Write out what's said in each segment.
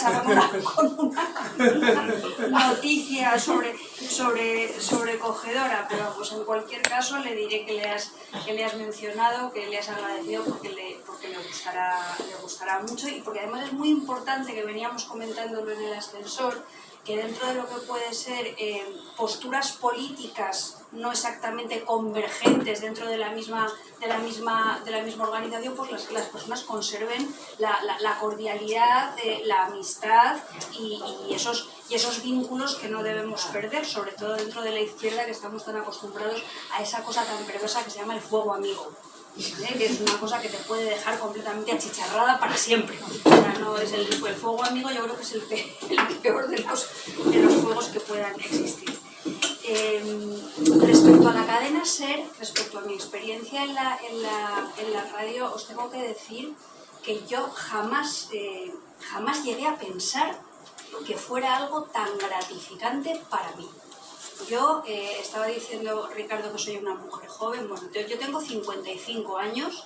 casa con una noticia sobrecogedora, pero pues en cualquier caso le diré que le has mencionado, que le has agradecido porque le gustará mucho, y porque además es muy importante, que veníamos comentándolo en el ascensor, que dentro de lo que puede ser posturas políticas no exactamente convergentes dentro de la misma organización, pues las personas conserven la cordialidad, la amistad y esos vínculos que no debemos perder, sobre todo dentro de la izquierda, que estamos tan acostumbrados a esa cosa tan perversa que se llama el fuego amigo. Que es una cosa que te puede dejar completamente achicharrada para siempre. O sea, no es el fuego amigo, yo creo que es el peor de los fuegos que puedan existir. Respecto a la cadena SER, respecto a mi experiencia en la radio, os tengo que decir que yo jamás llegué a pensar que fuera algo tan gratificante para mí. Yo estaba diciendo, Ricardo, que soy una mujer joven. Bueno, yo tengo 55 años,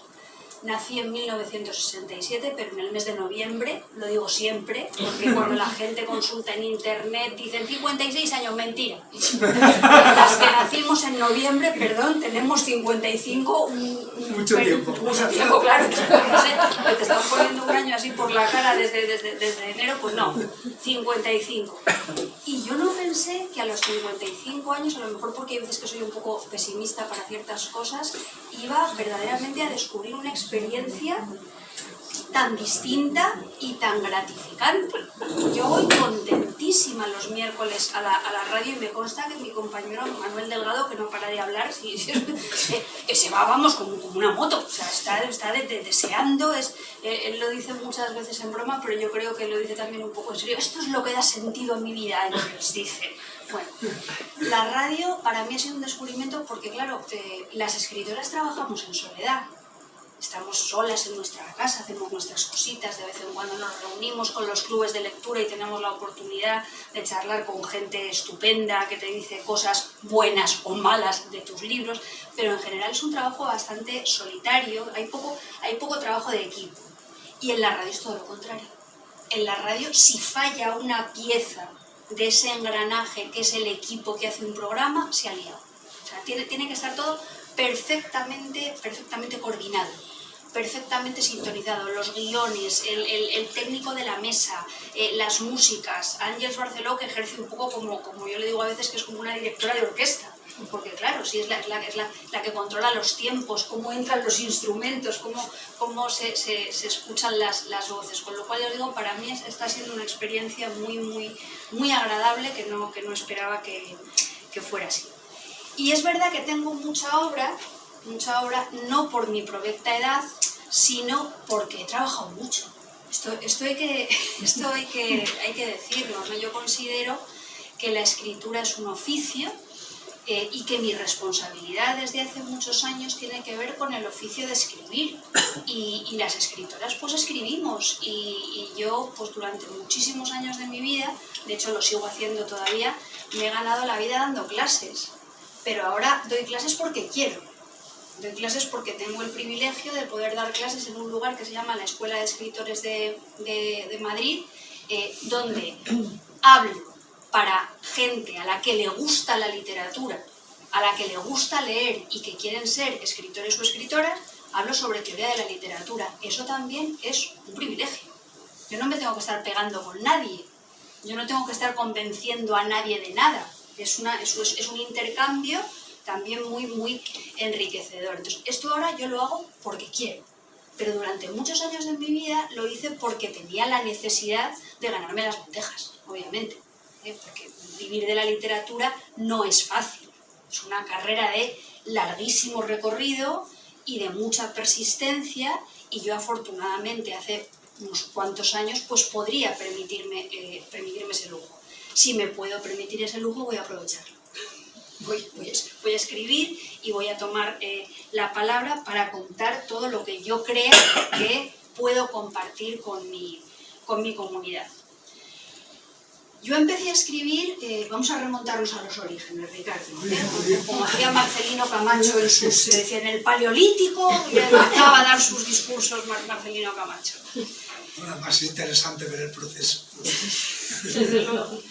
nací en 1967, pero en el mes de noviembre, lo digo siempre, porque cuando la gente consulta en internet dicen 56 años, mentira. Las que nacimos en noviembre, perdón, tenemos 55... Mucho tiempo. Mucho tiempo, claro. No sé, te están poniendo un año así por la cara desde enero, pues no, 55. Y yo no pensé que a los 55 años, a lo mejor porque hay veces que soy un poco pesimista para ciertas cosas, iba verdaderamente a descubrir una experiencia tan distinta y tan gratificante. Yo voy contentísima los miércoles a la radio, y me consta que mi compañero Manuel Delgado, que no para de hablar, que se va, vamos, como una moto, o sea, está deseando, él lo dice muchas veces en broma, pero yo creo que lo dice también un poco en serio. Esto es lo que da sentido a mi vida, entonces dice. Bueno, la radio para mí ha sido un descubrimiento porque, claro, las escritoras trabajamos en soledad. Estamos solas en nuestra casa, hacemos nuestras cositas, de vez en cuando nos reunimos con los clubes de lectura y tenemos la oportunidad de charlar con gente estupenda que te dice cosas buenas o malas de tus libros, pero en general es un trabajo bastante solitario, hay poco trabajo de equipo. Y en la radio es todo lo contrario. En la radio, si falla una pieza de ese engranaje que es el equipo que hace un programa, se ha liado. O sea, tiene que estar todo perfectamente coordinado, perfectamente sintonizado, los guiones, el técnico de la mesa, las músicas. Ángeles Barceló, que ejerce un poco como yo le digo a veces, que es como una directora de orquesta, porque claro, sí es la que controla los tiempos, cómo entran los instrumentos, cómo se escuchan las voces, con lo cual yo digo, para mí está siendo una experiencia muy agradable, que no esperaba que fuera así. Y es verdad que tengo mucha obra, no por mi provecta edad, sino porque he trabajado mucho. Esto hay que decirlo, ¿no? Yo considero que la escritura es un oficio y que mi responsabilidad desde hace muchos años tiene que ver con el oficio de escribir. Y las escritoras pues escribimos, y yo pues durante muchísimos años de mi vida, de hecho lo sigo haciendo todavía, me he ganado la vida dando clases. Pero ahora doy clases porque quiero. Doy clases porque tengo el privilegio de poder dar clases en un lugar que se llama la Escuela de Escritores de Madrid, donde hablo para gente a la que le gusta la literatura, a la que le gusta leer y que quieren ser escritores o escritoras. Hablo sobre teoría de la literatura. Eso también es un privilegio. Yo no me tengo que estar pegando con nadie. Yo no tengo que estar convenciendo a nadie de nada. Es un intercambio también muy enriquecedor. Entonces, esto ahora yo lo hago porque quiero, pero durante muchos años de mi vida lo hice porque tenía la necesidad de ganarme las lentejas, obviamente, porque vivir de la literatura no es fácil. Es una carrera de larguísimo recorrido y de mucha persistencia, y yo afortunadamente hace unos cuantos años pues podría permitirme ese lujo. Si me puedo permitir ese lujo, voy a aprovecharlo. Voy a escribir y voy a tomar la palabra para contar todo lo que yo crea que puedo compartir con mi comunidad. Yo empecé a escribir, vamos a remontarnos a los orígenes, Ricardo, como hacía Marcelino Camacho en el Paleolítico, y empezaba a dar sus discursos Marcelino Camacho. Ahora más interesante ver el proceso. Desde luego.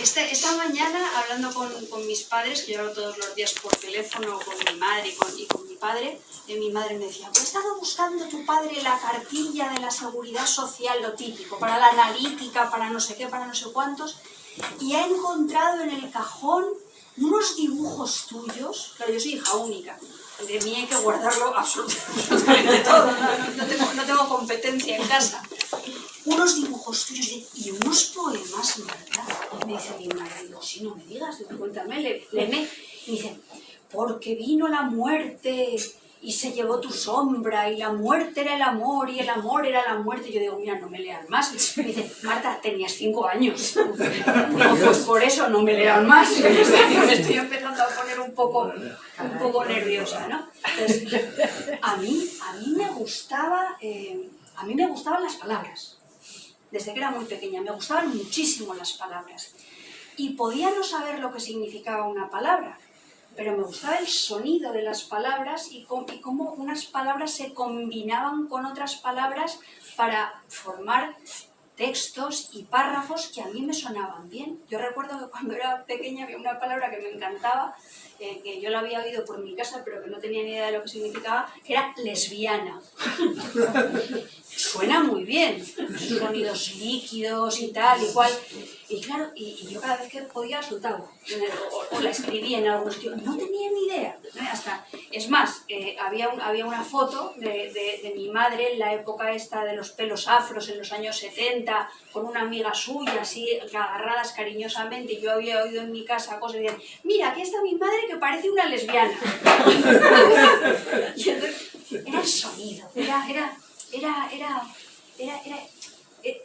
Esta mañana, hablando con mis padres, que yo hablo todos los días por teléfono, con mi madre y con mi padre, mi madre me decía, pues estaba buscando tu padre la cartilla de la seguridad social, lo típico, para la analítica, para no sé qué, para no sé cuántos, y ha encontrado en el cajón unos dibujos tuyos. Claro, yo soy hija única, de mí hay que guardarlo absolutamente todo, no tengo competencia en casa. Unos dibujos tuyos y unos poemas, ¿verdad? Me dice mi madre, digo, si no me digas, digo, cuéntame, léeme. Y me dice, porque vino la muerte y se llevó tu sombra, y la muerte era el amor, y el amor era la muerte. Y yo digo, mira, no me leas más. Y me dice, Marta, tenías 5 años. Digo, pues por eso no me leas más. Me estoy empezando a poner un poco nerviosa, ¿no? Entonces, a mí me gustaban las palabras. Desde que era muy pequeña, me gustaban muchísimo las palabras. Y podía no saber lo que significaba una palabra, pero me gustaba el sonido de las palabras y cómo unas palabras se combinaban con otras palabras para formar textos y párrafos que a mí me sonaban bien. Yo recuerdo que cuando era pequeña había una palabra que me encantaba, que yo la había oído por mi casa, pero que no tenía ni idea de lo que significaba, que era lesbiana. Suena muy bien, sonidos líquidos y tal y cual. Y claro, y yo cada vez que podía soltaba, o la escribía en algún sitio, no tenía ni idea. Es más, había una foto de mi madre en la época esta de los pelos afros, en los años 70, con una amiga suya, así agarradas cariñosamente, y yo había oído en mi casa cosas y decían, mira, aquí está mi madre que parece una lesbiana. Y entonces, era el sonido, era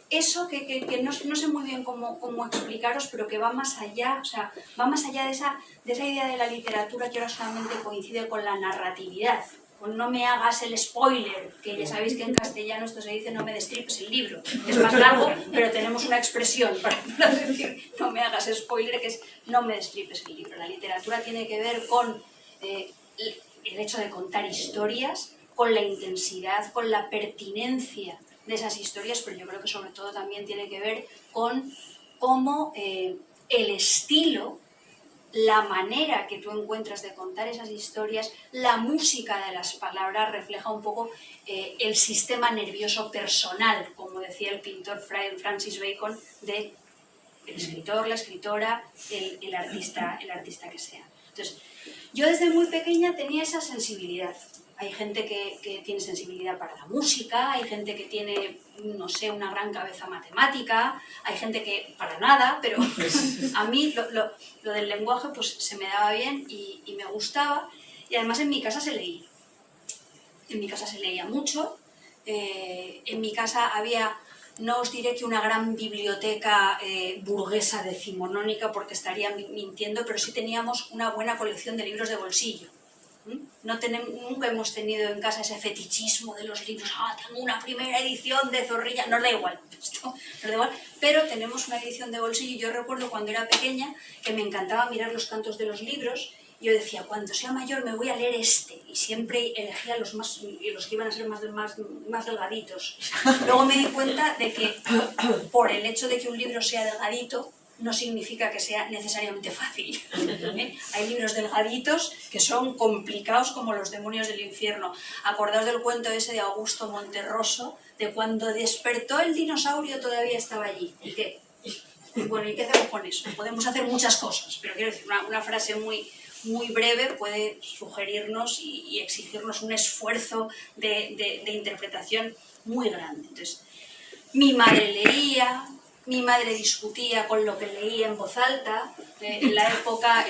eso que no sé muy bien cómo explicaros, pero que va más allá, o sea, va más allá de esa idea de la literatura que ahora solamente coincide con la narratividad. Con no me hagas el spoiler, que ya sabéis que en castellano esto se dice no me destripes el libro. Es más largo, pero tenemos una expresión para decir no me hagas spoiler, que es no me destripes el libro. La literatura tiene que ver con el hecho de contar historias, con la intensidad, con la pertinencia de esas historias, pero yo creo que sobre todo también tiene que ver con cómo el estilo, la manera que tú encuentras de contar esas historias, la música de las palabras refleja un poco el sistema nervioso personal, como decía el pintor Francis Bacon, del escritor, la escritora, el artista que sea. Entonces, yo desde muy pequeña tenía esa sensibilidad. Hay gente que tiene sensibilidad para la música, hay gente que tiene, no sé, una gran cabeza matemática, hay gente que para nada, pero a mí lo del lenguaje pues se me daba bien y me gustaba. Y además en mi casa se leía. En mi casa se leía mucho. En mi casa había, no os diré que una gran biblioteca burguesa decimonónica, porque estaría mintiendo, pero sí teníamos una buena colección de libros de bolsillo. Nunca hemos tenido en casa ese fetichismo de los libros, tengo una primera edición de Zorrilla, nos da igual, pero tenemos una edición de bolsillo. Yo recuerdo cuando era pequeña que me encantaba mirar los cantos de los libros. Yo decía, cuando sea mayor me voy a leer este, y siempre elegía los que iban a ser más delgaditos. Luego me di cuenta de que por el hecho de que un libro sea delgadito, no significa que sea necesariamente fácil. Hay libros delgaditos que son complicados como los demonios del infierno. Acordaos del cuento ese de Augusto Monterroso, de cuando despertó el dinosaurio todavía estaba allí. ¿Y qué? Bueno, ¿y qué hacemos con eso? Podemos hacer muchas cosas, pero quiero decir, una frase muy breve puede sugerirnos y exigirnos un esfuerzo de interpretación muy grande. Entonces, mi madre leía, mi madre discutía con lo que leía en voz alta. En la época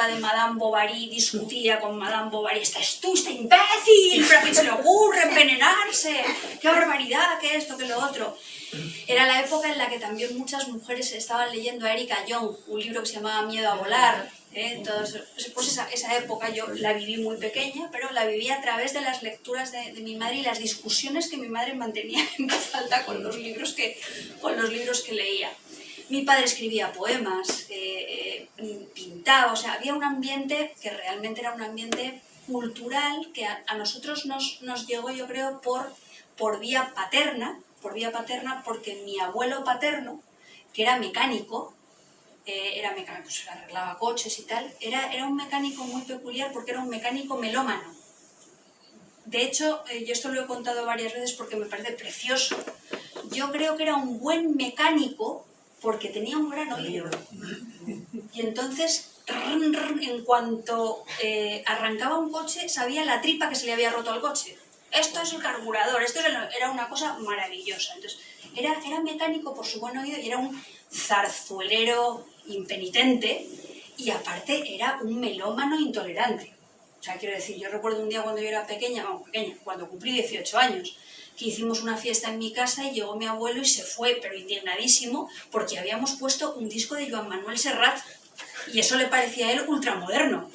de Madame Bovary discutía con Madame Bovary, esta imbécil, ¿pero a quién se le ocurre envenenarse? ¡Qué barbaridad! ¿Qué esto? ¿Qué lo otro? Era la época en la que también muchas mujeres estaban leyendo a Erika Jong, un libro que se llamaba Miedo a volar. Entonces, pues esa época yo la viví muy pequeña, pero la viví a través de las lecturas de mi madre y las discusiones que mi madre mantenía en voz alta con los libros que leía. Mi padre escribía poemas, pintaba, o sea, había un ambiente que realmente era un ambiente cultural que a nosotros nos llegó, yo creo, por vía paterna, porque mi abuelo paterno, que era mecánico, pues arreglaba coches y tal, era un mecánico muy peculiar porque era un mecánico melómano. De hecho, yo esto lo he contado varias veces porque me parece precioso. Yo creo que era un buen mecánico porque tenía un gran oído. Y entonces, en cuanto arrancaba un coche, sabía la tripa que se le había roto al coche. Esto es el carburador, era una cosa maravillosa. Entonces, era mecánico por su buen oído y era un zarzuelero impenitente y aparte era un melómano intolerante. O sea, quiero decir, yo recuerdo un día cuando yo era pequeña, cuando cumplí 18 años, que hicimos una fiesta en mi casa y llegó mi abuelo y se fue, pero indignadísimo, porque habíamos puesto un disco de Joan Manuel Serrat y eso le parecía a él ultramoderno.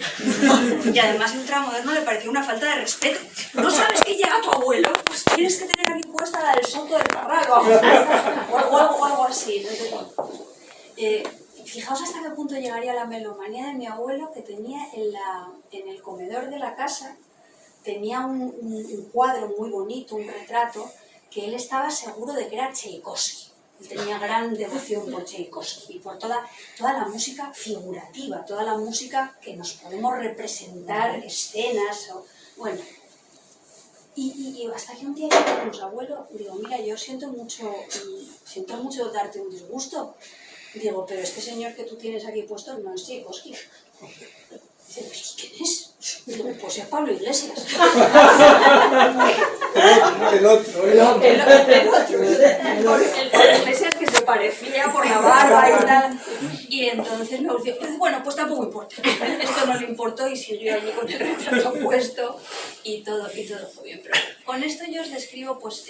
Y además ultramoderno le parecía una falta de respeto. ¿No sabes que llega tu abuelo? Pues tienes que tener aquí puesta la del Soto del Carral o algo así. Fijaos hasta qué punto llegaría la melomanía de mi abuelo, que tenía en el comedor de la casa, tenía un cuadro muy bonito, un retrato, que él estaba seguro de que era Tchaikovsky. Él tenía gran devoción por Tchaikovsky y por toda la música figurativa, toda la música que nos podemos representar, escenas, bueno. Y hasta que un día yo con los abuelos, digo, mira, yo siento mucho darte un disgusto. Digo, pero este señor que tú tienes aquí puesto no es Tchaikovsky. Dice, ¿pero quién es? Digo, pues es Pablo Iglesias. El otro. El Pablo Iglesias que se parecía por la barba y tal. Y entonces me dijo, bueno, pues tampoco importa. Esto no le importó y siguió allí con el retrato puesto y todo fue bien. Pero con esto yo os describo pues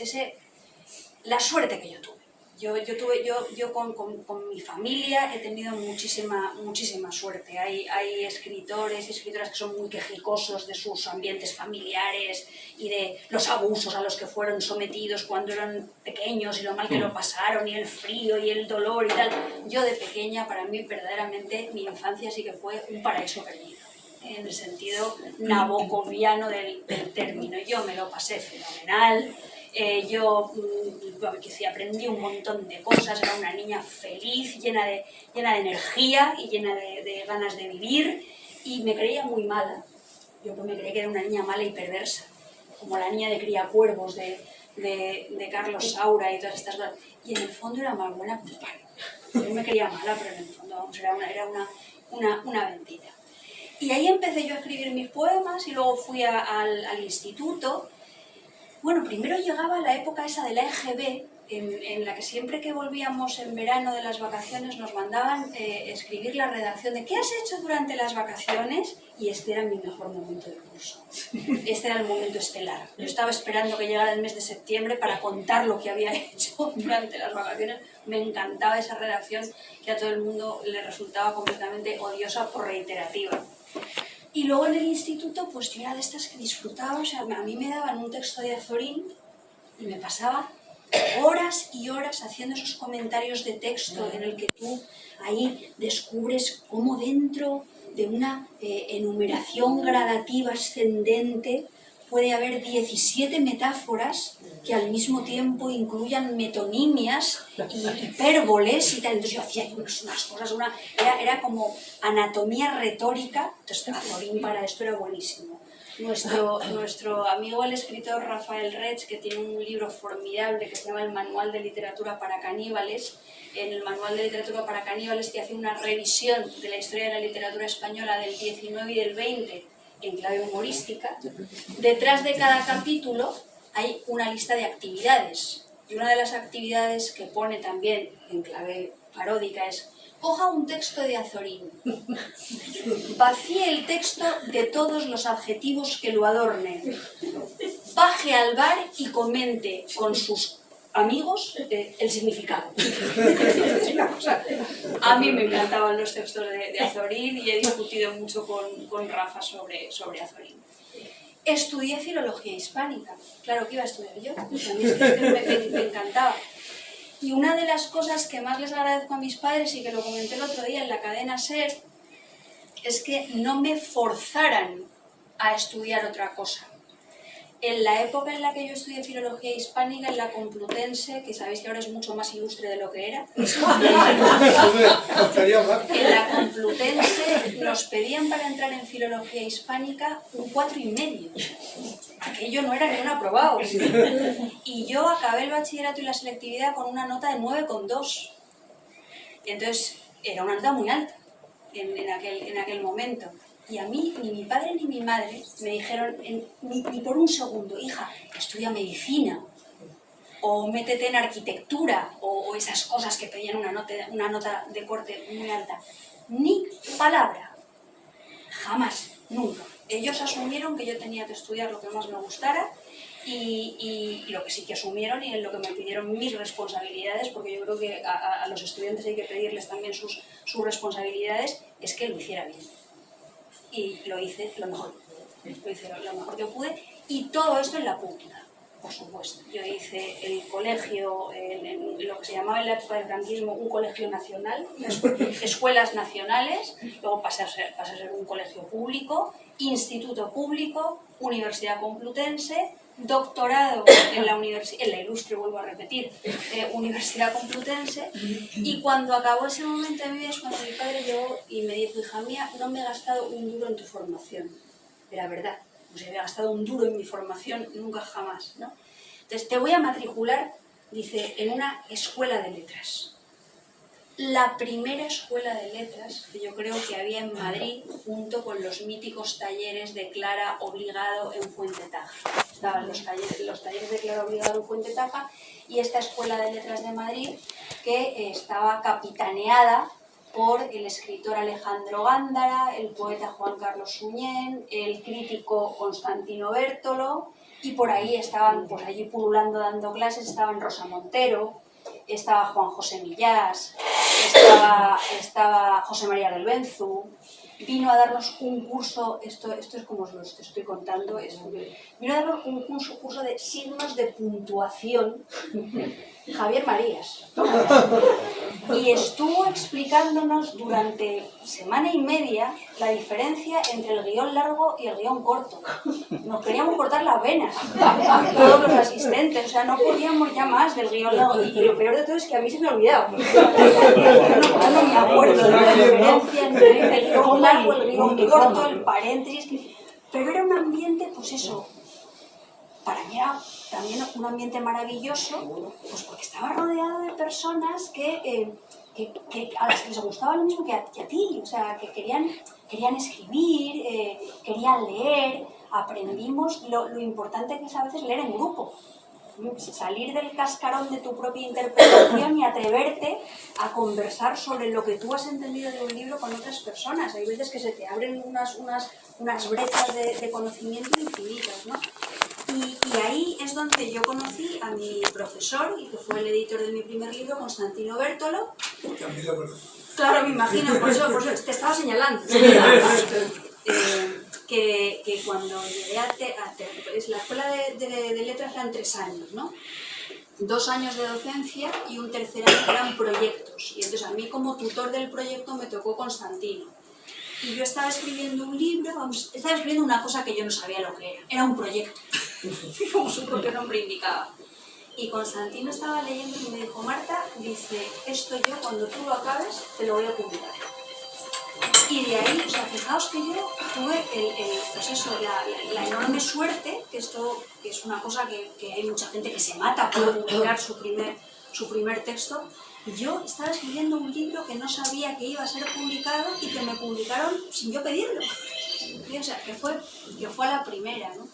la suerte que yo tuve. Yo con mi familia he tenido muchísima suerte. Hay escritores y escritoras que son muy quejicosos de sus ambientes familiares y de los abusos a los que fueron sometidos cuando eran pequeños y lo mal que lo pasaron y el frío y el dolor y tal. Yo de pequeña, para mí verdaderamente, mi infancia sí que fue un paraíso perdido, en el sentido nabocoviano del término. Yo me lo pasé fenomenal. Yo aprendí un montón de cosas, era una niña feliz, llena de energía y llena de ganas de vivir y me creía muy mala. Yo me creía que era una niña mala y perversa, como la niña de Criacuervos de Carlos Saura y todas estas cosas. Y en el fondo era más buena que pan. Yo me creía mala, pero en el fondo vamos, era una bendita. Y ahí empecé yo a escribir mis poemas y luego fui al instituto. Bueno, primero llegaba la época esa de la EGB, en la que siempre que volvíamos en verano de las vacaciones nos mandaban escribir la redacción de ¿qué has hecho durante las vacaciones? Y este era mi mejor momento del curso. Este era el momento estelar. Yo estaba esperando que llegara el mes de septiembre para contar lo que había hecho durante las vacaciones. Me encantaba esa redacción que a todo el mundo le resultaba completamente odiosa por reiterativa. Y luego en el instituto, pues yo era de estas que disfrutaba, o sea, a mí me daban un texto de Azorín y me pasaba horas y horas haciendo esos comentarios de texto en el que tú ahí descubres cómo dentro de una enumeración gradativa ascendente puede haber 17 metáforas que al mismo tiempo incluyan metonimias y hipérboles y tal. Entonces yo hacía unas cosas, era como anatomía retórica. Entonces Azorín para esto era buenísimo. Nuestro amigo el escritor Rafael Reig, que tiene un libro formidable que se llama El Manual de Literatura para Caníbales, en el Manual de Literatura para Caníbales que hace una revisión de la historia de la literatura española del 19 y del 20 en clave humorística. Detrás de cada capítulo hay una lista de actividades y una de las actividades que pone también en clave paródica es coja un texto de Azorín, vacíe el texto de todos los adjetivos que lo adornen, baje al bar y comente con sus amigos el significado. A mí me encantaban los textos de Azorín y he discutido mucho con Rafa sobre Azorín. Estudié filología hispánica. Claro que iba a estudiar yo, a mí es que me encantaba. Y una de las cosas que más les agradezco a mis padres, y que lo comenté el otro día en la cadena SER, es que no me forzaran a estudiar otra cosa. En la época en la que yo estudié filología hispánica, en la Complutense, que sabéis que ahora es mucho más ilustre de lo que era, en la Complutense nos pedían para entrar en filología hispánica un 4,5. Aquello no era ni un aprobado. Y yo acabé el bachillerato y la selectividad con una nota de 9,2. Entonces, era una nota muy alta en aquel momento. Y a mí, ni mi padre ni mi madre me dijeron ni por un segundo, hija, estudia medicina, o métete en arquitectura, o esas cosas que pedían una nota de corte muy alta. Ni palabra. Jamás, nunca. Ellos asumieron que yo tenía que estudiar lo que más me gustara y lo que sí que asumieron y en lo que me pidieron mis responsabilidades, porque yo creo que a los estudiantes hay que pedirles también sus responsabilidades, es que lo hiciera bien. Y lo hice lo mejor que pude, y todo esto en la pública, por supuesto. Yo hice el colegio, en lo que se llamaba en la época del franquismo un colegio nacional, escuelas nacionales, luego pasé a ser un colegio público, instituto público, Universidad Complutense, doctorado en la ilustre, vuelvo a repetir, Universidad Complutense, y cuando acabó ese momento de mi vida es cuando mi padre llegó y me dijo, hija mía, no me he gastado un duro en tu formación. Era verdad, no se había gastado un duro en mi formación nunca jamás, ¿no? Entonces te voy a matricular, dice, en una escuela de letras. La primera escuela de letras que yo creo que había en Madrid, junto con los míticos talleres de Clara Obligado en Fuentetaja. Estaban los talleres de Clara Obligado en Fuentetaja y esta escuela de letras de Madrid que estaba capitaneada por el escritor Alejandro Gándara, el poeta Juan Carlos Suñén, el crítico Constantino Bértolo, y por ahí estaban, pues allí pululando dando clases, estaban Rosa Montero, estaba Juan José Millás, estaba José María del Benzu. Vino a darnos un curso, esto es como os lo estoy contando, vino a darnos un curso de signos de puntuación, Javier Marías. Y estuvo explicándonos durante semana y media la diferencia entre el guión largo y el guión corto. Nos queríamos cortar las venas, todos los asistentes, o sea, no podíamos ya más del guión largo. Y lo peor de todo es que a mí se me ha olvidado. Yo no me acuerdo de la diferencia entre el guión largo, el guión corto, el paréntesis. Pero era un ambiente, pues eso, para mí era también un ambiente maravilloso, pues porque estaba rodeado de personas que a las que les gustaba lo mismo que a ti, o sea, que querían escribir, querían leer. Aprendimos lo importante que es a veces leer en grupo, salir del cascarón de tu propia interpretación y atreverte a conversar sobre lo que tú has entendido de un libro con otras personas. Hay veces que se te abren unas brechas de conocimiento infinitas, ¿no? Y ahí es donde yo conocí a mi profesor, y que fue el editor de mi primer libro, Constantino Bértolo. También lo conozco. Claro, me imagino, por eso te estaba señalando. Que cuando llegué la escuela de letras eran 3 años, ¿no? 2 años de docencia y un tercer año eran proyectos. Y entonces a mí como tutor del proyecto me tocó Constantino. Y yo estaba escribiendo un libro, estaba escribiendo una cosa que yo no sabía lo que era. Era un proyecto, como su propio nombre indicaba. Y Constantino estaba leyendo y me dijo, Marta, dice, esto yo cuando tú lo acabes te lo voy a publicar. Y de ahí, o sea, fijaos que yo tuve pues eso, la enorme suerte, que esto que es una cosa que hay mucha gente que se mata por publicar su primer texto. Yo estaba escribiendo un libro que no sabía que iba a ser publicado y que me publicaron sin yo pedirlo. O sea, que fue a la primera, ¿no?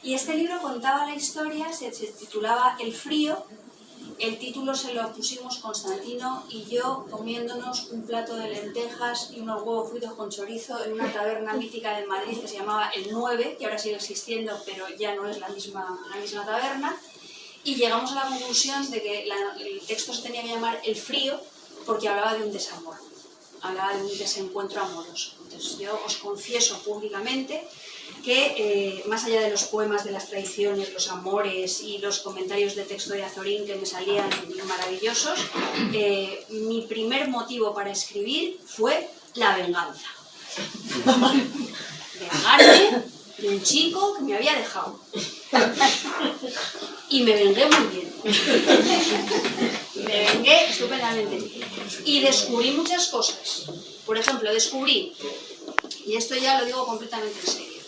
Y este libro contaba la historia, se titulaba El frío. El título se lo pusimos Constantino y yo comiéndonos un plato de lentejas y unos huevos fritos con chorizo en una taberna mítica de Madrid que se llamaba El 9, que ahora sigue existiendo, pero ya no es la misma taberna. Y llegamos a la conclusión de que el texto se tenía que llamar El frío porque hablaba de un desamor, hablaba de un desencuentro amoroso. Entonces yo os confieso públicamente que más allá de los poemas de las traiciones, los amores y los comentarios de texto de Azorín que me salían maravillosos, mi primer motivo para escribir fue la venganza. Vengarme de un chico que me había dejado. Y me vengué muy bien. Me vengué estupendamente. Y descubrí muchas cosas. Por ejemplo, descubrí, y esto ya lo digo completamente en serio,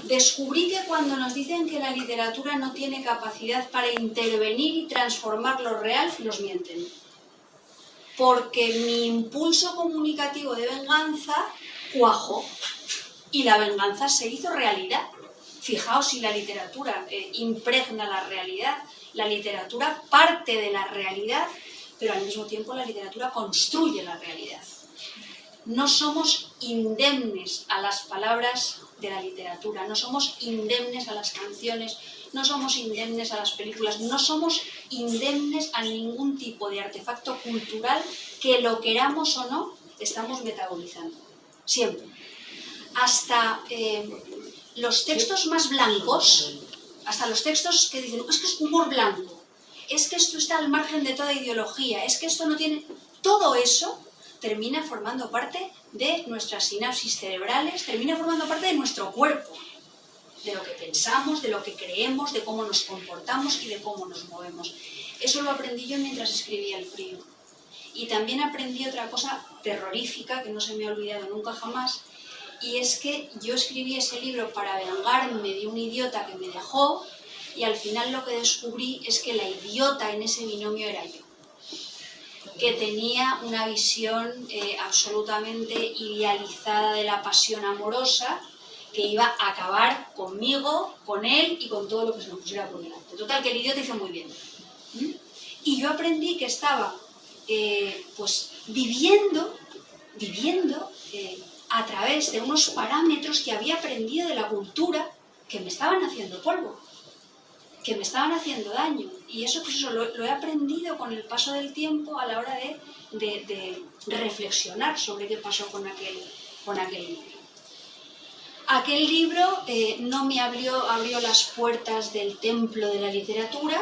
descubrí que cuando nos dicen que la literatura no tiene capacidad para intervenir y transformar lo real, nos mienten. Porque mi impulso comunicativo de venganza cuajó y la venganza se hizo realidad. Fijaos, si la literatura impregna la realidad, la literatura parte de la realidad, pero al mismo tiempo la literatura construye la realidad. No somos indemnes a las palabras de la literatura, no somos indemnes a las canciones, no somos indemnes a las películas, no somos indemnes a ningún tipo de artefacto cultural que, lo queramos o no, estamos metabolizando. Siempre. Hasta los textos más blancos, hasta los textos que dicen, es que es humor blanco, es que esto está al margen de toda ideología, es que esto no tiene... Todo eso termina formando parte de nuestras sinapsis cerebrales, termina formando parte de nuestro cuerpo, de lo que pensamos, de lo que creemos, de cómo nos comportamos y de cómo nos movemos. Eso lo aprendí yo mientras escribía El frío. Y también aprendí otra cosa terrorífica que no se me ha olvidado nunca jamás, y es que yo escribí ese libro para vengarme de un idiota que me dejó, y al final lo que descubrí es que la idiota en ese binomio era yo, que tenía una visión absolutamente idealizada de la pasión amorosa, que iba a acabar conmigo, con él y con todo lo que se nos pusiera por delante. Total, que el idiota hizo muy bien. Y yo aprendí que estaba pues viviendo a través de unos parámetros que había aprendido de la cultura que me estaban haciendo polvo, que me estaban haciendo daño. Y eso, pues eso lo he aprendido con el paso del tiempo a la hora de reflexionar sobre qué pasó con aquel libro. Aquel libro no me abrió las puertas del templo de la literatura.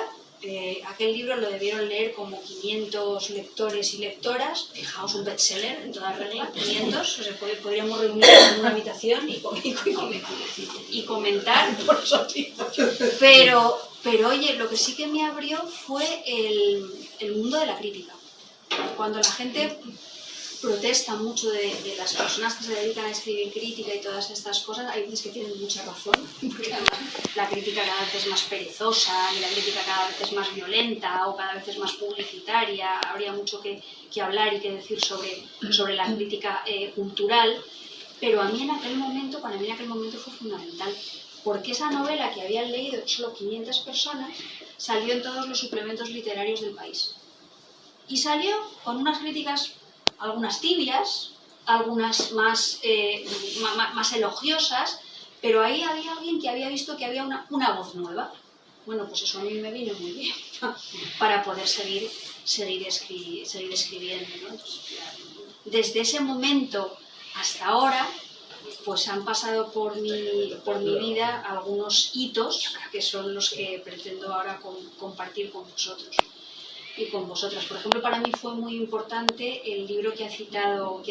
Aquel libro lo debieron leer como 500 lectores y lectoras. Fijaos, un bestseller en toda regla, 500. O sea, podríamos reunirnos en una habitación y comentar por eso. Pero oye, lo que sí que me abrió fue el mundo de la crítica. Cuando la gente protesta mucho de las personas que se dedican a escribir crítica y todas estas cosas, hay veces que tienen mucha razón, porque además la crítica cada vez es más perezosa y la crítica cada vez es más violenta o cada vez es más publicitaria. Habría mucho que hablar y que decir sobre la crítica cultural, pero para mí en aquel momento fue fundamental, porque esa novela que habían leído solo 500 personas salió en todos los suplementos literarios del país. Y salió con unas críticas, algunas tibias, algunas más elogiosas, pero ahí había alguien que había visto que había una voz nueva. Bueno, pues eso a mí me vino muy bien para poder seguir escribiendo, ¿no? Entonces, desde ese momento hasta ahora, pues han pasado por mi vida algunos hitos que son los que pretendo ahora compartir con vosotros y con vosotras. Por ejemplo, para mí fue muy importante el libro que ha citado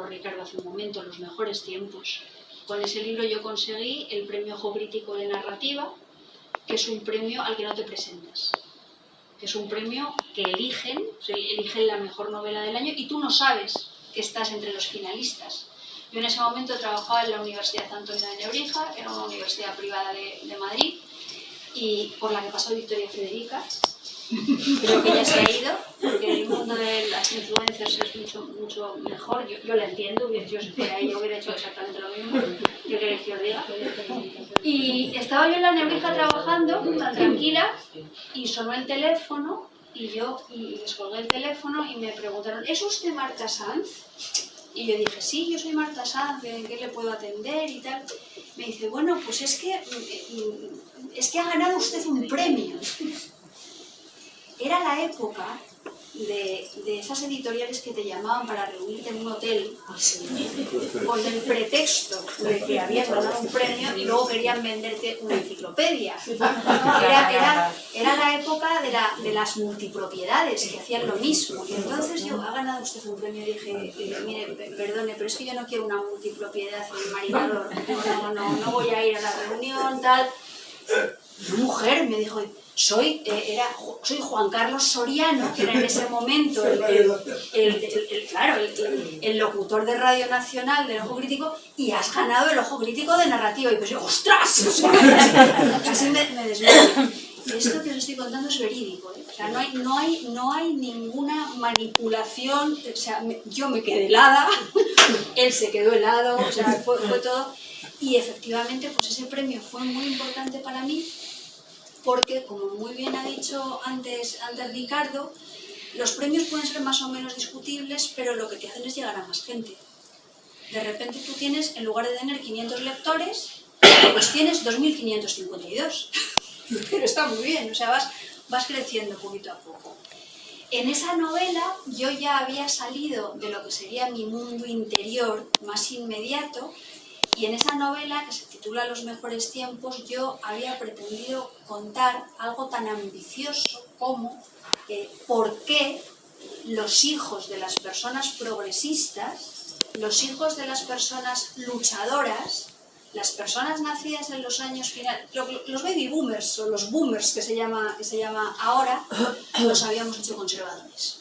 Ricardo hace un momento, Los mejores tiempos. Con ese libro yo conseguí el premio Ojo Crítico de Narrativa, que es un premio al que no te presentas, que es un premio que eligen la mejor novela del año y tú no sabes que estás entre los finalistas. Yo en ese momento trabajaba en la Universidad Antonio de Nebrija, era una universidad privada de Madrid, y por la que pasó Victoria Federica. Creo que ya se ha ido, porque el mundo de las influencers es mucho mejor. Yo la entiendo, yo si fuera ella hubiera hecho exactamente lo mismo. ¿Qué queréis que os diga? Y estaba yo en la Nebrija trabajando, tan tranquila, y sonó el teléfono, y descolgué el teléfono y me preguntaron, ¿es usted Marta Sanz? Y yo dije, sí, yo soy Marta Sanz, ¿en qué le puedo atender? Y tal. Me dice, bueno, pues es que ha ganado usted un premio. Era la época de esas editoriales que te llamaban para reunirte en un hotel con el pretexto de que habías ganado un premio y luego querían venderte una enciclopedia. Era la época de las multipropiedades que hacían lo mismo. Y entonces yo, ha ganado usted un premio, y dije, mire, perdone, pero es que yo no quiero una multipropiedad en el marinador, no voy a ir a la reunión, tal. Una mujer me dijo, soy Juan Carlos Soriano, que era en ese momento el locutor de Radio Nacional del Ojo Crítico, y has ganado el Ojo Crítico de Narrativa. Y pues yo, ¡ostras! O sea, casi me desmayo. Esto que os estoy contando es verídico, ¿eh? O sea, no hay ninguna manipulación. O sea, yo me quedé helada, él se quedó helado, o sea, fue todo. Y efectivamente, pues ese premio fue muy importante para mí, porque, como muy bien ha dicho antes Ricardo, los premios pueden ser más o menos discutibles, pero lo que te hacen es llegar a más gente. De repente tú tienes, en lugar de tener 500 lectores, pues tienes 2.552. Pero está muy bien, o sea, vas creciendo poquito a poco. En esa novela yo ya había salido de lo que sería mi mundo interior más inmediato, y en esa novela, que se titula Los mejores tiempos, yo había pretendido contar algo tan ambicioso como por qué los hijos de las personas progresistas, los hijos de las personas luchadoras, las personas nacidas en los años finales, los baby boomers o los boomers que se llama ahora, los habíamos hecho conservadores.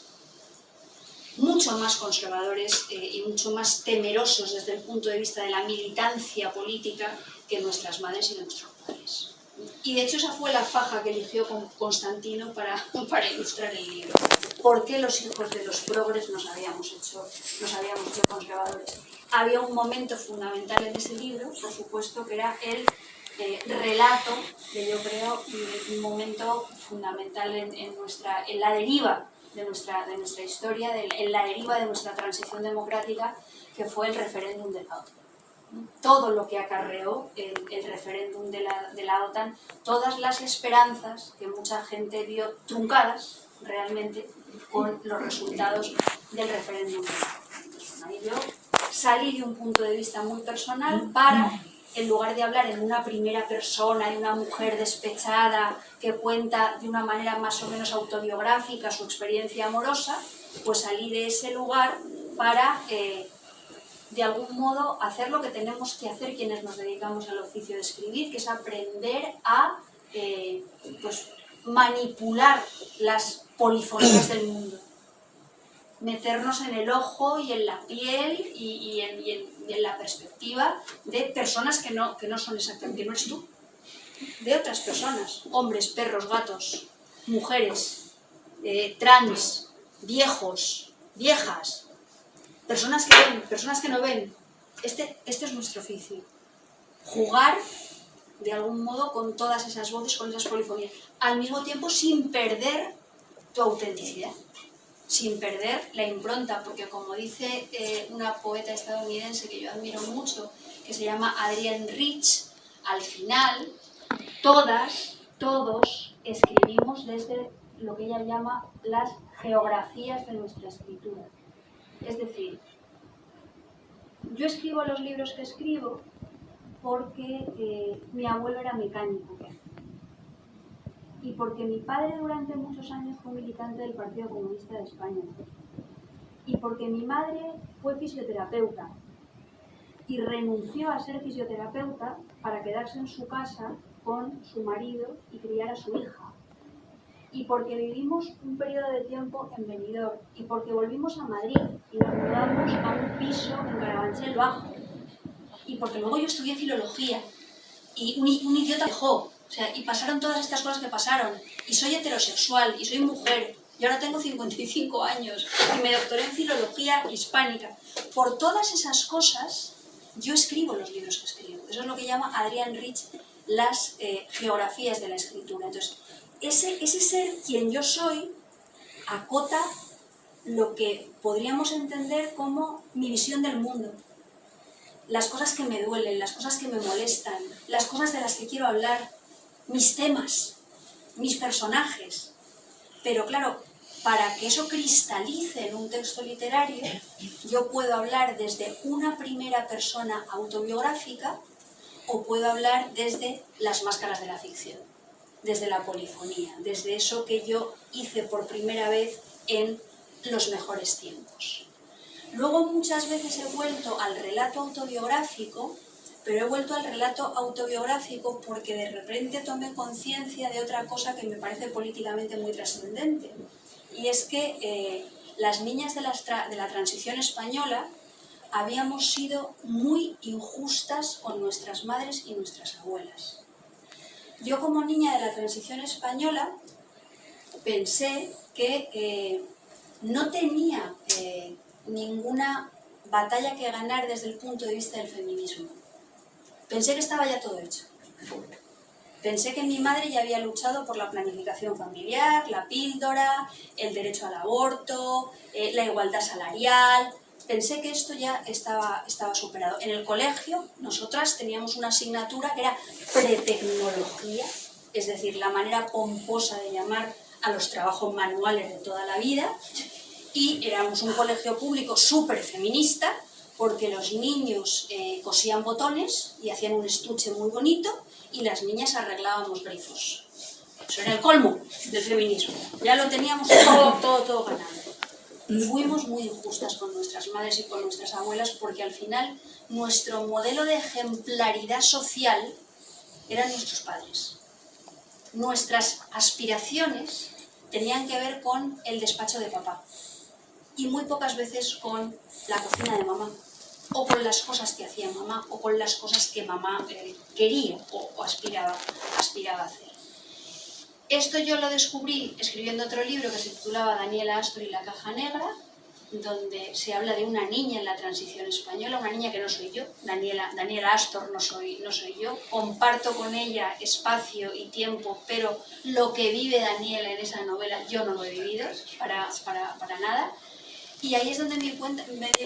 Mucho más conservadores y mucho más temerosos desde el punto de vista de la militancia política que nuestras madres y de nuestros padres. Y de hecho esa fue la faja que eligió Constantino para ilustrar el libro. ¿Por qué los hijos de los progres nos habíamos hecho conservadores? Había un momento fundamental en ese libro, por supuesto, que era el relato, que yo creo, un momento fundamental en la deriva de nuestra historia, en la deriva de nuestra transición democrática, que fue el referéndum de la OTAN. Todo lo que acarreó el referéndum de la OTAN, todas las esperanzas que mucha gente vio truncadas realmente con los resultados del referéndum de la OTAN. Ahí yo salí de un punto de vista muy personal para, en lugar de hablar en una primera persona, de una mujer despechada que cuenta de una manera más o menos autobiográfica su experiencia amorosa, pues salí de ese lugar para, de algún modo, hacer lo que tenemos que hacer quienes nos dedicamos al oficio de escribir, que es aprender a pues, manipular las polifonías del mundo. Meternos en el ojo y en la piel y en la perspectiva de personas que no son exactamente, que no eres tú, de otras personas, hombres, perros, gatos, mujeres, trans, viejos, viejas, personas que ven, personas que no ven. Este es nuestro oficio, jugar de algún modo con todas esas voces, con esas polifonías, al mismo tiempo sin perder tu autenticidad, sin perder la impronta, porque como dice una poeta estadounidense que yo admiro mucho, que se llama Adrienne Rich, al final todos escribimos desde lo que ella llama las geografías de nuestra escritura. Es decir, yo escribo los libros que escribo porque mi abuelo era mecánico y porque mi padre durante muchos años fue militante del Partido Comunista de España y porque mi madre fue fisioterapeuta y renunció a ser fisioterapeuta para quedarse en su casa con su marido y criar a su hija, y porque vivimos un periodo de tiempo en Benidorm, y porque volvimos a Madrid y nos mudamos a un piso en Carabanchel Bajo, y porque luego yo estudié filología y un idiota dejó, o sea, y pasaron todas estas cosas que pasaron, y soy heterosexual y soy mujer y ahora tengo 55 años y me doctoré en filología hispánica. Por todas esas cosas yo escribo los libros que escribo. Eso es lo que llama Adrienne Rich las geografías de la escritura. Entonces, ese ser quien yo soy acota lo que podríamos entender como mi visión del mundo. Las cosas que me duelen, las cosas que me molestan, las cosas de las que quiero hablar, mis temas, mis personajes. Pero claro, para que eso cristalice en un texto literario, yo puedo hablar desde una primera persona autobiográfica o puedo hablar desde las máscaras de la ficción, desde la polifonía, desde eso que yo hice por primera vez en los mejores tiempos. Luego muchas veces he vuelto al relato autobiográfico, pero he vuelto al relato autobiográfico porque de repente tomé conciencia de otra cosa que me parece políticamente muy trascendente. Y es que las niñas de la transición española habíamos sido muy injustas con nuestras madres y nuestras abuelas. Yo como niña de la transición española pensé que no tenía ninguna batalla que ganar desde el punto de vista del feminismo. Pensé que estaba ya todo hecho. Pensé que mi madre ya había luchado por la planificación familiar, la píldora, el derecho al aborto, la igualdad salarial. Pensé que esto ya estaba superado. En el colegio, nosotras teníamos una asignatura que era pretecnología, es decir, la manera pomposa de llamar a los trabajos manuales de toda la vida, y éramos un colegio público súper feminista, porque los niños cosían botones y hacían un estuche muy bonito, y las niñas arreglábamos grifos. Eso era el colmo del feminismo. Ya lo teníamos todo ganado. Fuimos muy injustas con nuestras madres y con nuestras abuelas porque al final nuestro modelo de ejemplaridad social eran nuestros padres. Nuestras aspiraciones tenían que ver con el despacho de papá y muy pocas veces con la cocina de mamá, o con las cosas que hacía mamá, o con las cosas que mamá quería o aspiraba a hacer. Esto yo lo descubrí escribiendo otro libro que se titulaba Daniela Astor y la caja negra, donde se habla de una niña en la transición española, una niña que no soy yo, Daniela Astor no soy yo, comparto con ella espacio y tiempo, pero lo que vive Daniela en esa novela yo no lo he vivido para nada. Y ahí es donde me di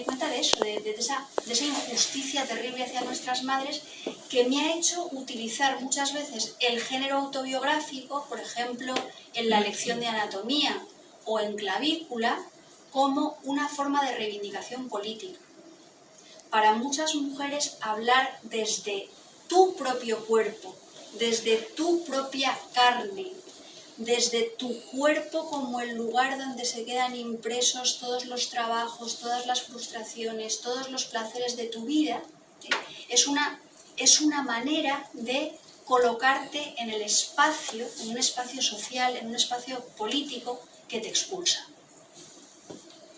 cuenta de eso, de esa injusticia terrible hacia nuestras madres, que me ha hecho utilizar muchas veces el género autobiográfico, por ejemplo, en la lección de anatomía o en clavícula, como una forma de reivindicación política. Para muchas mujeres hablar desde tu propio cuerpo, desde tu propia carne, desde tu cuerpo como el lugar donde se quedan impresos todos los trabajos, todas las frustraciones, todos los placeres de tu vida, ¿sí? Es una manera de colocarte en el espacio, en un espacio social, en un espacio político que te expulsa,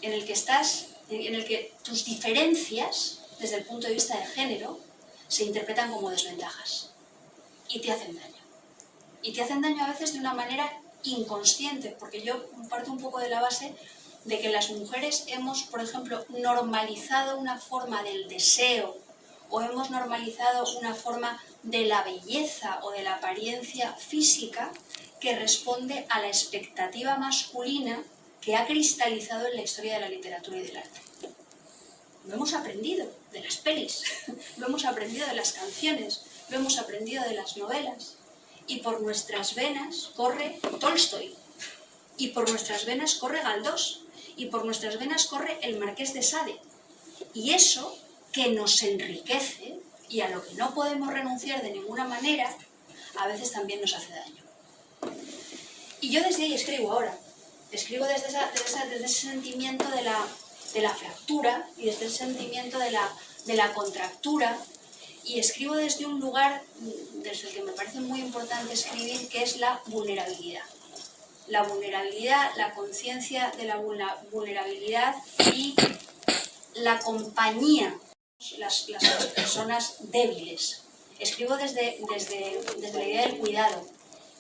en el que tus diferencias, desde el punto de vista del género, se interpretan como desventajas y te hacen daño. Y te hacen daño a veces de una manera inconsciente, porque yo parto un poco de la base de que las mujeres hemos, por ejemplo, normalizado una forma del deseo o hemos normalizado una forma de la belleza o de la apariencia física que responde a la expectativa masculina que ha cristalizado en la historia de la literatura y del arte. Lo hemos aprendido de las pelis, lo hemos aprendido de las canciones, lo hemos aprendido de las novelas. Y por nuestras venas corre Tolstoy, y por nuestras venas corre Galdós, y por nuestras venas corre el Marqués de Sade. Y eso que nos enriquece y a lo que no podemos renunciar de ninguna manera, a veces también nos hace daño. Y yo desde ahí escribo ahora. Escribo desde ese sentimiento de la fractura y desde el sentimiento de la contractura. Y escribo desde un lugar desde el que me parece muy importante escribir, que es la vulnerabilidad. La vulnerabilidad, la conciencia de la vulnerabilidad y la compañía, las personas débiles. Escribo desde la idea del cuidado,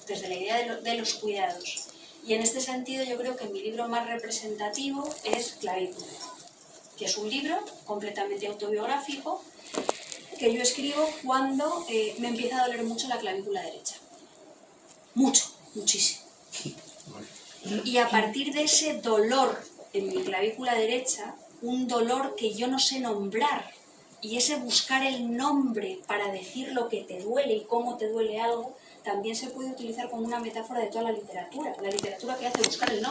desde la idea de los cuidados. Y en este sentido yo creo que mi libro más representativo es Clavícula, que es un libro completamente autobiográfico, que yo escribo cuando me empieza a doler mucho la clavícula derecha. Muchísimo. Y a partir de ese dolor en mi clavícula derecha, un dolor que yo no sé nombrar, y ese buscar el nombre para decir lo que te duele y cómo te duele algo, también se puede utilizar como una metáfora de toda la literatura que hace buscar el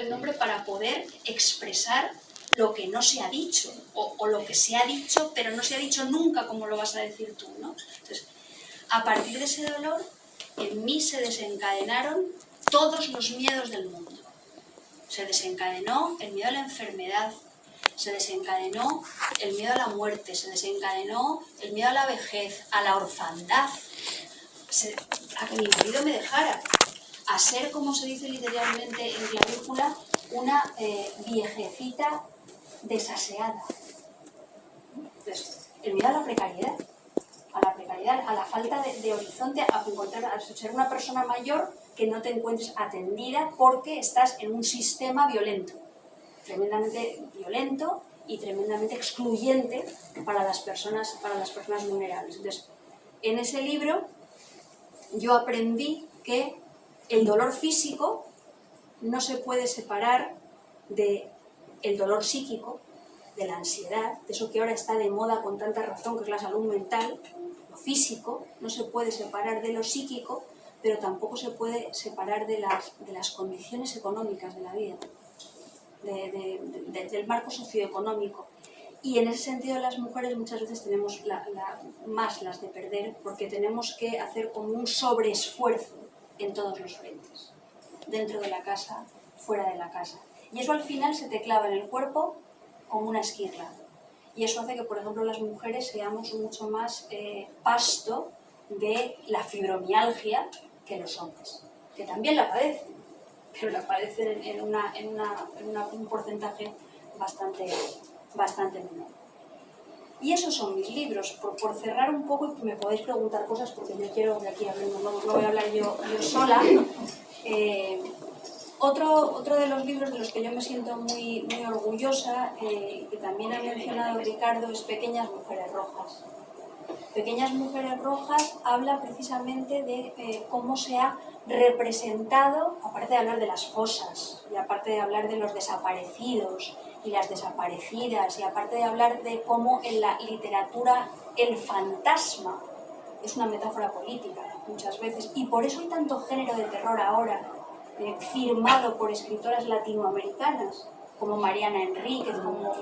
nombre para poder expresar lo que no se ha dicho, o lo que se ha dicho, pero no se ha dicho nunca como lo vas a decir tú, ¿no? Entonces, a partir de ese dolor, en mí se desencadenaron todos los miedos del mundo. Se desencadenó el miedo a la enfermedad, se desencadenó el miedo a la muerte, se desencadenó el miedo a la vejez, a la orfandad, a que mi marido me dejara, a ser, como se dice literalmente en Clavícula, una viejecita desaseada. Entonces, el miedo a la precariedad, a la falta de horizonte, a encontrar, a ser una persona mayor que no te encuentres atendida porque estás en un sistema violento, tremendamente violento y tremendamente excluyente para las personas vulnerables. Entonces, en ese libro yo aprendí que el dolor físico no se puede separar del dolor psíquico, de la ansiedad, de eso que ahora está de moda con tanta razón, que es la salud mental. Lo físico no se puede separar de lo psíquico, pero tampoco se puede separar de las condiciones económicas de la vida, del marco socioeconómico. Y en ese sentido las mujeres muchas veces tenemos más las de perder, porque tenemos que hacer como un sobreesfuerzo en todos los frentes, dentro de la casa, fuera de la casa. Y eso al final se te clava en el cuerpo como una esquirla. Y eso hace que, por ejemplo, las mujeres seamos mucho más pasto de la fibromialgia que los hombres, que también la padecen, pero la padecen en un porcentaje bastante menor. Y esos son mis libros. Por cerrar un poco, y me podéis preguntar cosas, porque yo quiero de aquí hablando, no voy a hablar yo sola. Otro de los libros de los que yo me siento muy orgullosa, que también ha mencionado Ricardo, es Pequeñas Mujeres Rojas. Pequeñas Mujeres Rojas habla precisamente de cómo se ha representado, aparte de hablar de las fosas, y aparte de hablar de los desaparecidos y las desaparecidas, y aparte de hablar de cómo en la literatura el fantasma es una metáfora política muchas veces, y por eso hay tanto género de terror ahora, firmado por escritoras latinoamericanas, como Mariana Enríquez, como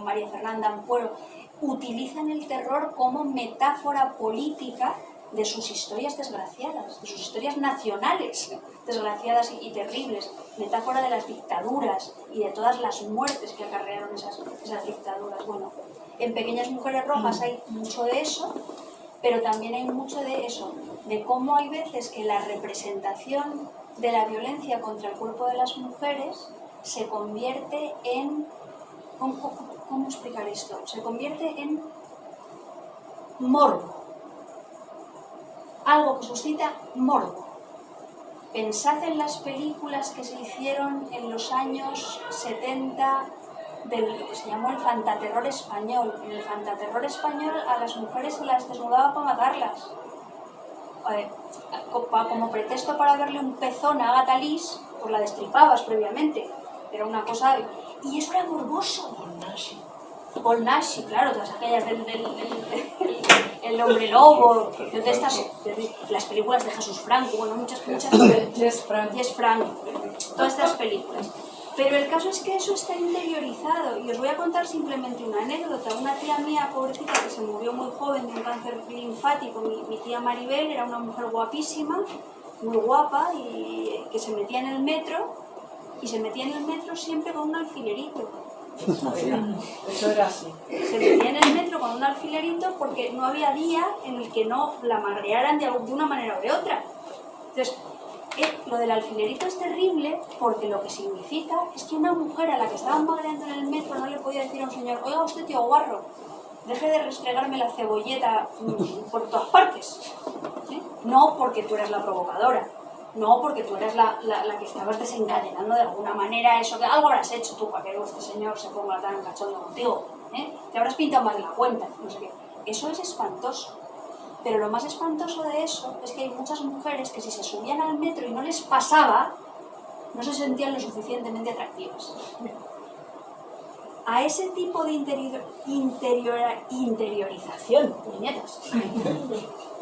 María Fernanda Ampuero, utilizan el terror como metáfora política de sus historias desgraciadas, de sus historias nacionales desgraciadas y terribles, metáfora de las dictaduras y de todas las muertes que acarrearon esas dictaduras. Bueno, en Pequeñas Mujeres Rojas hay mucho de eso, pero también hay mucho de eso, de cómo hay veces que la representación de la violencia contra el cuerpo de las mujeres se convierte en... ¿Cómo explicar esto? Se convierte en morbo. Algo que suscita morbo. Pensad en las películas que se hicieron en los años 70 del que se llamó el fantaterror español. En el fantaterror español a las mujeres se las desnudaba para matarlas. Como pretexto para verle un pezón a Agatha Liss, pues la destripabas previamente. Era una cosa... Y eso era morboso. Paul Nash, claro, todas aquellas el hombre lobo, las películas de Jesús Franco, bueno, muchas Jess Frank, todas estas películas. Pero el caso es que eso está interiorizado, y os voy a contar simplemente una anécdota. Una tía mía, pobrecita, que se murió muy joven de un cáncer linfático, mi tía Maribel, era una mujer guapísima, muy guapa, y que se metía en el metro, siempre con un alfilerito. Eso era así. Se metía en el metro con un alfilerito porque no había día en el que no la magrearan de una manera o de otra. Entonces, lo del alfilerito es terrible porque lo que significa es que una mujer a la que estaban magreando en el metro no le podía decir a un señor: oiga usted, tío guarro, deje de restregarme la cebolleta por todas partes. ¿Sí? No porque tú eras la provocadora, no porque tú eras la que estabas desencadenando de alguna manera eso, que algo habrás hecho tú para que este señor se ponga tan cachondo contigo, te habrás pintado más de la cuenta, no sé qué. Eso es espantoso. Pero lo más espantoso de eso es que hay muchas mujeres que si se subían al metro y no les pasaba, no se sentían lo suficientemente atractivas. A ese tipo de interiorización, puñetas,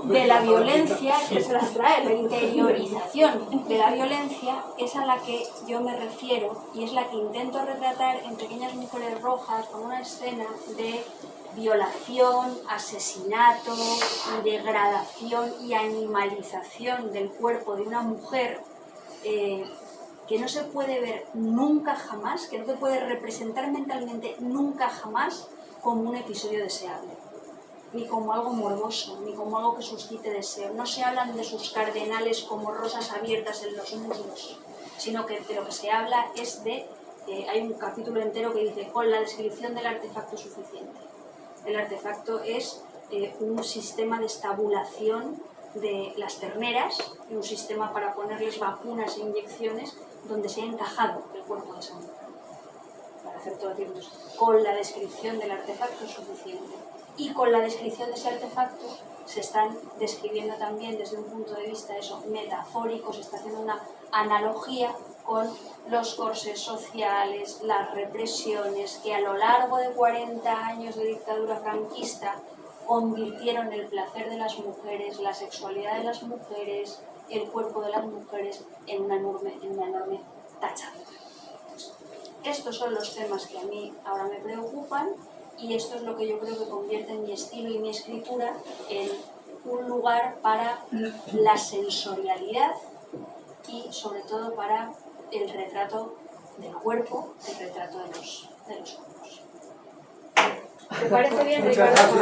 de la violencia, que se las trae, la interiorización de la violencia, es a la que yo me refiero y es la que intento retratar en Pequeñas Mujeres Rojas con una escena de violación, asesinato, degradación y animalización del cuerpo de una mujer que no se puede ver nunca jamás, que no se puede representar mentalmente nunca jamás como un episodio deseable, ni como algo morboso, ni como algo que suscite deseo. No se hablan de sus cardenales como rosas abiertas en los muslos, sino que de lo que se habla es de... hay un capítulo entero que dice, con la descripción del artefacto suficiente. El artefacto es un sistema de estabulación de las terneras y un sistema para ponerles vacunas e inyecciones donde se ha encajado el cuerpo de esa mujer. Para hacer todo tiempo, con la descripción del artefacto suficiente. Y con la descripción de ese artefacto se están describiendo también desde un punto de vista metafórico, se está haciendo una analogía con los corsés sociales, las represiones que a lo largo de 40 años de dictadura franquista convirtieron el placer de las mujeres, la sexualidad de las mujeres, el cuerpo de las mujeres en una enorme tacha. Estos son los temas que a mí ahora me preocupan y esto es lo que yo creo que convierte mi estilo y mi escritura en un lugar para la sensorialidad y sobre todo para el retrato del cuerpo, el retrato de los cuerpos. ¿Te parece bien, Ricardo?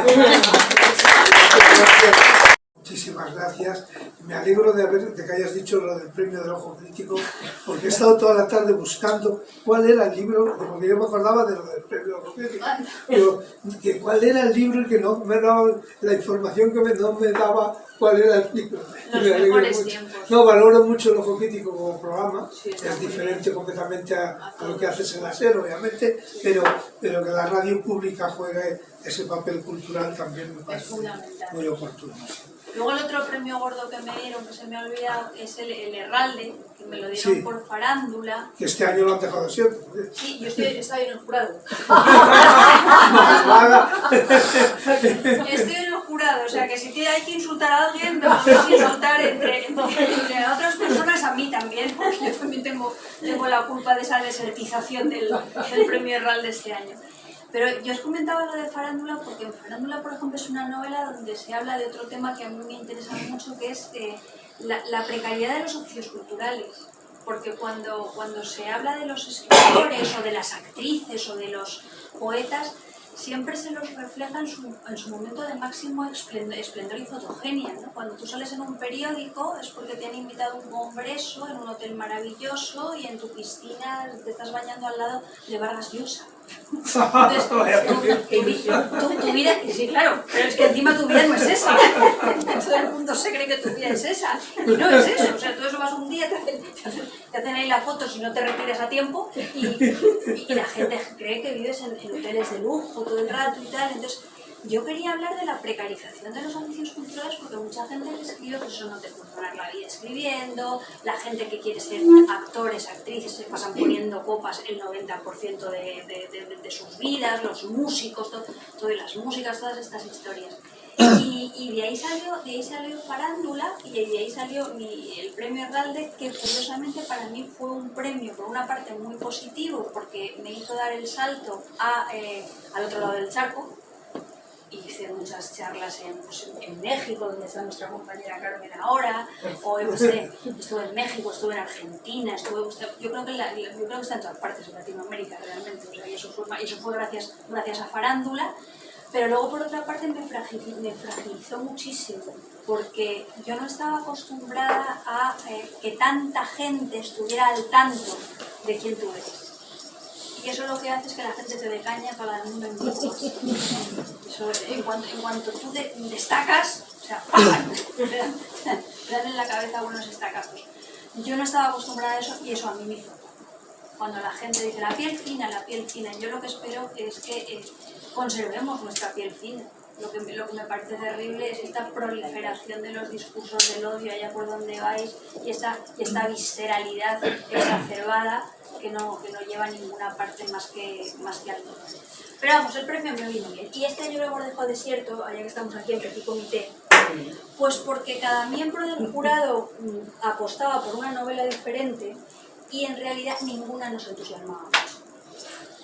Muchísimas gracias. Me alegro de que hayas dicho lo del premio del ojo crítico, porque he estado toda la tarde buscando cuál era el libro, porque yo me acordaba de lo del premio del ojo crítico, pero que cuál era el libro y que no me daba la información que no me daba cuál era el libro. Los mejores tiempos. No, valoro mucho el ojo crítico como programa, es diferente completamente a lo que haces en la SER, obviamente, pero que la radio pública juegue ese papel cultural también me parece muy oportuno. Luego el otro premio gordo que me dieron, que se me ha olvidado, es el Herralde, que me lo dieron por Farándula. Que este año lo han dejado siempre. Sí, yo estoy en el jurado. Estoy en el jurado, o sea que si hay que insultar a alguien, me puedes insultar entre otras personas, a mí también, porque yo también tengo la culpa de esa desertización del premio Herralde este año. Pero yo os comentaba lo de Farándula porque en Farándula, por ejemplo, es una novela donde se habla de otro tema que a mí me interesa mucho, que es la precariedad de los oficios culturales. Porque cuando se habla de los escritores o de las actrices o de los poetas, siempre se los refleja en su momento de máximo esplendor y fotogenia, ¿no? Cuando tú sales en un periódico es porque te han invitado a un congreso en un hotel maravilloso y en tu piscina te estás bañando al lado de Vargas Llosa. Entonces, tu vida, sí, claro, pero es que encima tu vida no es esa. Todo el mundo se cree que tu vida es esa y no es eso. O sea, tú eso vas un día, te hacen ahí la foto si no te retiras a tiempo y la gente cree que vives en hoteles de lujo todo el rato y tal. Entonces, yo quería hablar de la precarización de los oficios culturales porque mucha gente que escribe, pues eso no te puede ganar la vida escribiendo, la gente que quiere ser actores, actrices, se pasan poniendo copas el 90% de sus vidas, los músicos, todas las músicas, todas estas historias. Y de ahí salió Farándula y de ahí salió el premio Herralde, que curiosamente para mí fue un premio, por una parte muy positivo, porque me hizo dar el salto al otro lado del charco. Hice muchas charlas en México, donde está nuestra compañera Carmen ahora, o estuve en México, estuve en Argentina, yo creo que está en todas partes, en Latinoamérica realmente, o sea, y eso fue gracias a Farándula, pero luego por otra parte me fragilizó muchísimo, porque yo no estaba acostumbrada a que tanta gente estuviera al tanto de quién tú eres. Y eso lo que hace es que la gente te decaña para el mundo en grupos. Eso, en cuanto tú destacas, o sea, te dan en la cabeza buenos estacazos. Yo no estaba acostumbrada a eso y eso a mí me hizo. Cuando la gente dice la piel fina, yo lo que espero es que conservemos nuestra piel fina. Lo que me parece terrible es esta proliferación de los discursos del odio allá por donde vais y esta visceralidad exacerbada que no lleva a ninguna parte más que al dolor. Pero vamos, el premio me vino bien. Y este año de Bordejo Desierto, allá que estamos aquí en Petit Comité, Pues porque cada miembro del jurado apostaba por una novela diferente y en realidad ninguna nos entusiasmaba mucho.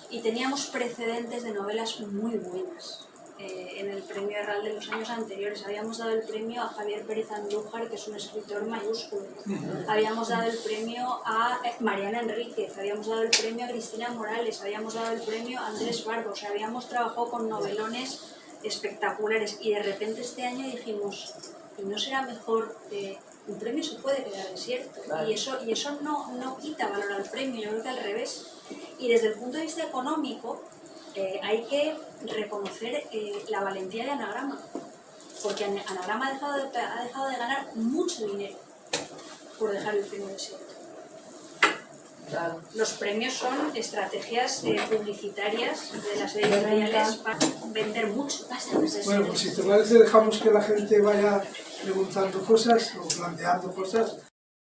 Y teníamos precedentes de novelas muy buenas. En el premio Herral de los años anteriores habíamos dado el premio a Javier Pérez Andújar, que es un escritor mayúsculo. Habíamos dado el premio a Mariana Enríquez, habíamos dado el premio a Cristina Morales, habíamos dado el premio a Andrés Barba. O sea, habíamos trabajado con novelones espectaculares y de repente este año dijimos, ¿y no será mejor? Un premio se puede quedar desierto, claro. y eso no quita valor al premio, yo creo que al revés. Y desde el punto de vista económico hay que reconocer la valentía de Anagrama, porque Anagrama ha dejado de ganar mucho dinero por dejar el premio desierto. Claro. Los premios son estrategias publicitarias de las editoriales para vender mucho. Bueno, pues si te parece dejamos que la gente vaya preguntando cosas o planteando cosas.